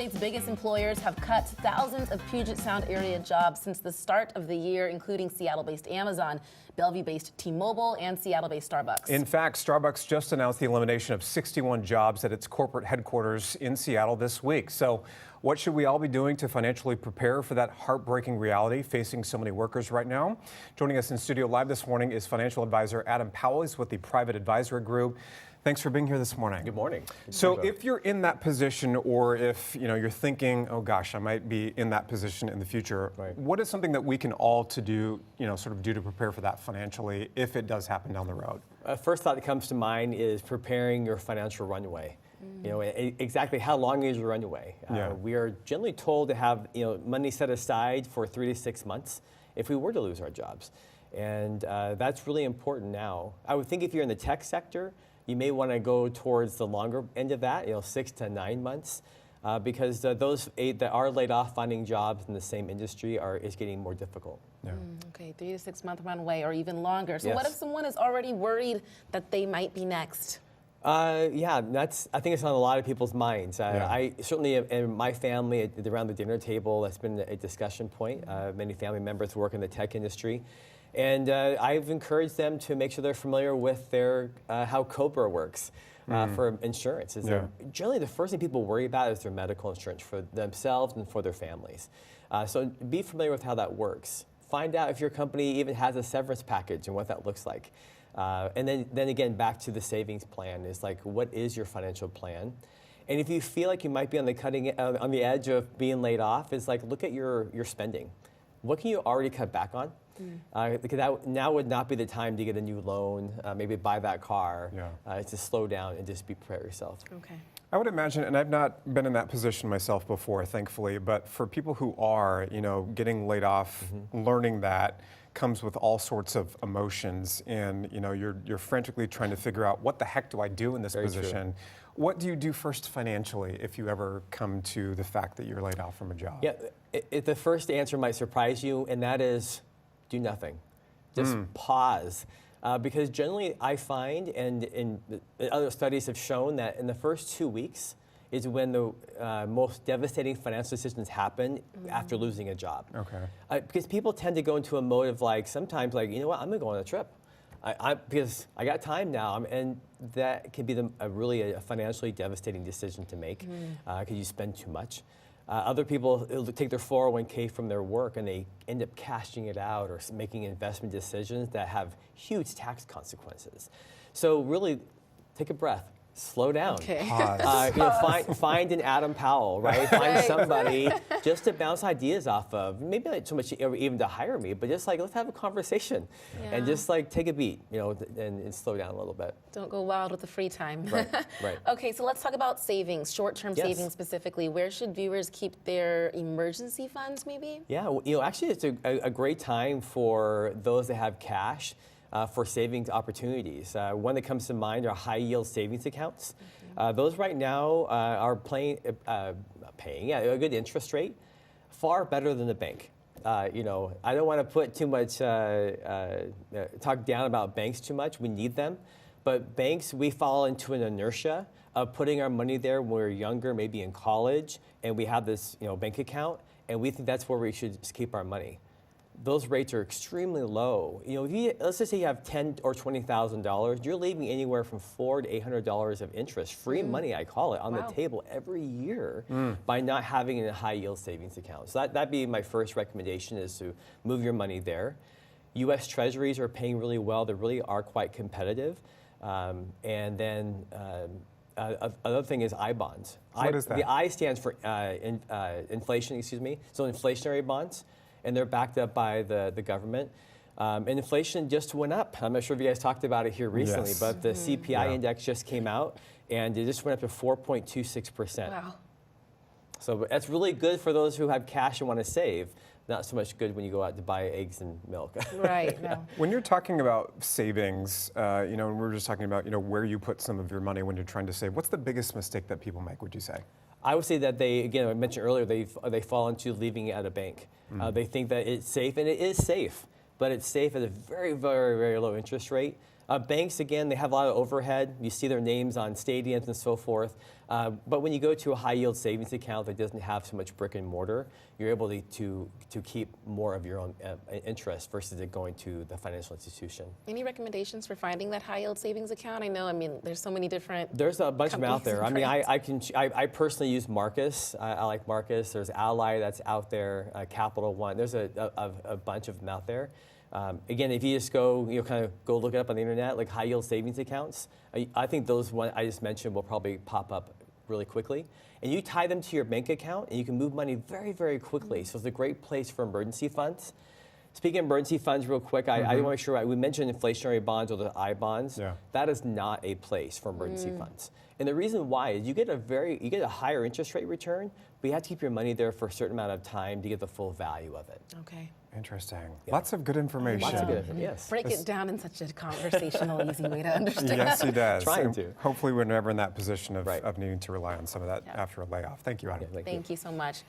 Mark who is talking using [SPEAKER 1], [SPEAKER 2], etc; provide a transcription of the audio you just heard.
[SPEAKER 1] State's biggest employers have cut thousands of Puget Sound area jobs since the start of the year, including Seattle-based Amazon, Bellevue-based T-Mobile, and Seattle-based Starbucks.
[SPEAKER 2] In fact, Starbucks just announced the elimination of 61 jobs at its corporate headquarters in Seattle this week. So what should we all be doing to financially prepare for that heartbreaking reality facing so many workers right now? Joining us in studio live this morning is financial advisor Adam Powell. He's with the Private Advisory Group. Thanks for being here this morning.
[SPEAKER 3] Good morning.
[SPEAKER 2] So if you're in that position, or if you're thinking, oh gosh, I might be in that position in the future,
[SPEAKER 3] right,
[SPEAKER 2] what is something that we can all do to prepare for that financially if it does happen down the road?
[SPEAKER 3] First thought that comes to mind is preparing your financial runway. Exactly how long is your runway? We are generally told to have money set aside for 3 to 6 months if we were to lose our jobs, and that's really important now. I would think if you're in the tech sector, you may want to go towards the longer end of that, 6 to 9 months, because those that are laid off finding jobs in the same industry is getting more difficult.
[SPEAKER 2] Yeah.
[SPEAKER 1] Okay, 3 to 6 month runway or even longer. So
[SPEAKER 3] yes.
[SPEAKER 1] What if someone is already worried that they might be next?
[SPEAKER 3] I think it's on a lot of people's minds. I certainly, in my family, around the dinner table, that's been a discussion point. Many family members work in the tech industry. And I've encouraged them to make sure they're familiar with their how COBRA works for insurance. Generally, the first thing people worry about is their medical insurance for themselves and for their families. So be familiar with how that works. Find out if your company even has a severance package and what that looks like. And then again, back to the savings plan is like, what is your financial plan? And if you feel like you might be on the edge of being laid off, is like, look at your spending. What can you already cut back on? Because now would not be the time to get a new loan, maybe buy that car, to slow down and just prepare yourself.
[SPEAKER 1] Okay.
[SPEAKER 2] I would imagine, and I've not been in that position myself before, thankfully, but for people who are, getting laid off, learning that comes with all sorts of emotions, and you're frantically trying to figure out what the heck do I do in this position. True. What do you do first financially if you ever come to the fact that you're laid off from a job?
[SPEAKER 3] Yeah, the first answer might surprise you, and that is do nothing. Just pause. Because generally I find, and other studies have shown, that in the first 2 weeks is when the most devastating financial decisions happen after losing a job.
[SPEAKER 2] Okay.
[SPEAKER 3] Because people tend to go into a mode of sometimes you know what, I'm gonna go on a trip. Because I got time now, and that can be really a financially devastating decision to make because you spend too much. Other people take their 401k from their work and they end up cashing it out or making investment decisions that have huge tax consequences. So really, take a breath. Slow down.
[SPEAKER 1] Okay.
[SPEAKER 3] Find an Adam Powell, right? Find somebody just to bounce ideas off of. Maybe not so much even to hire me, but just let's have a conversation and just take a beat, and slow down a little bit.
[SPEAKER 1] Don't go wild with the free time.
[SPEAKER 3] Right.
[SPEAKER 1] Okay, so let's talk about savings, short-term savings specifically. Where should viewers keep their emergency funds, maybe?
[SPEAKER 3] Yeah, actually, it's a great time for those that have cash. For savings opportunities. One that comes to mind are high-yield savings accounts. Those right now are paying a good interest rate, far better than the bank. I don't want to put too much, talk down about banks too much. We need them. But banks, we fall into an inertia of putting our money there when we're younger, maybe in college, and we have this bank account, and we think that's where we should just keep our money. Those rates are extremely low. Let's just say you have $10,000 or $20,000, you're leaving anywhere from $400 to $800 of interest, free money, I call it, on the table every year by not having a high-yield savings account. So that'd be my first recommendation, is to move your money there. U.S. Treasuries are paying really well. They really are quite competitive. And then another thing is I bonds.
[SPEAKER 2] What is that?
[SPEAKER 3] The I stands for inflation, so inflationary bonds. And they're backed up by the government. And inflation just went up. I'm not sure if you guys talked about it here recently, but the CPI index just came out, and it just went up to 4.26%.
[SPEAKER 1] Wow.
[SPEAKER 3] So that's really good for those who have cash and want to save. Not so much good when you go out to buy eggs and milk.
[SPEAKER 1] Right. No.
[SPEAKER 2] When you're talking about savings, and we're just talking about where you put some of your money when you're trying to save, what's the biggest mistake that people make, would you say?
[SPEAKER 3] I would say that I mentioned earlier, they fall into leaving it at a bank. They think that it's safe, and it is safe, but it's safe at a very, very, very low interest rate. Banks, again, they have a lot of overhead. You see their names on stadiums and so forth. But when you go to a high yield savings account that doesn't have so much brick and mortar, you're able to keep more of your own interest versus it going to the financial institution.
[SPEAKER 1] Any recommendations for finding that high yield savings account? I know, I mean, there's so many different.
[SPEAKER 3] There's a bunch of them out there. I mean,
[SPEAKER 1] companies,
[SPEAKER 3] I personally use Marcus. I like Marcus. There's Ally that's out there, Capital One. There's a bunch of them out there. Again, if you just go, kind of go look it up on the internet, like high yield savings accounts, I think those one I just mentioned will probably pop up really quickly. And you tie them to your bank account, and you can move money very, very quickly. So it's a great place for emergency funds. Speaking of emergency funds, real quick, I want to make sure we mentioned inflationary bonds or the I bonds.
[SPEAKER 2] Yeah.
[SPEAKER 3] That is not a place for emergency funds. And the reason why is you get a higher interest rate return, but you have to keep your money there for a certain amount of time to get the full value of it.
[SPEAKER 1] Okay.
[SPEAKER 2] Interesting. Lots of good information.
[SPEAKER 3] Lots of good information. Yes.
[SPEAKER 1] Break it down in such a conversational, easy way to understand.
[SPEAKER 2] Yes, he does.
[SPEAKER 3] Trying
[SPEAKER 2] And
[SPEAKER 3] to.
[SPEAKER 2] hopefully we're never in that position
[SPEAKER 3] Right.
[SPEAKER 2] of needing to rely on some of that after a layoff. Thank you, Adam.
[SPEAKER 3] Thank you.
[SPEAKER 1] Thank you so much.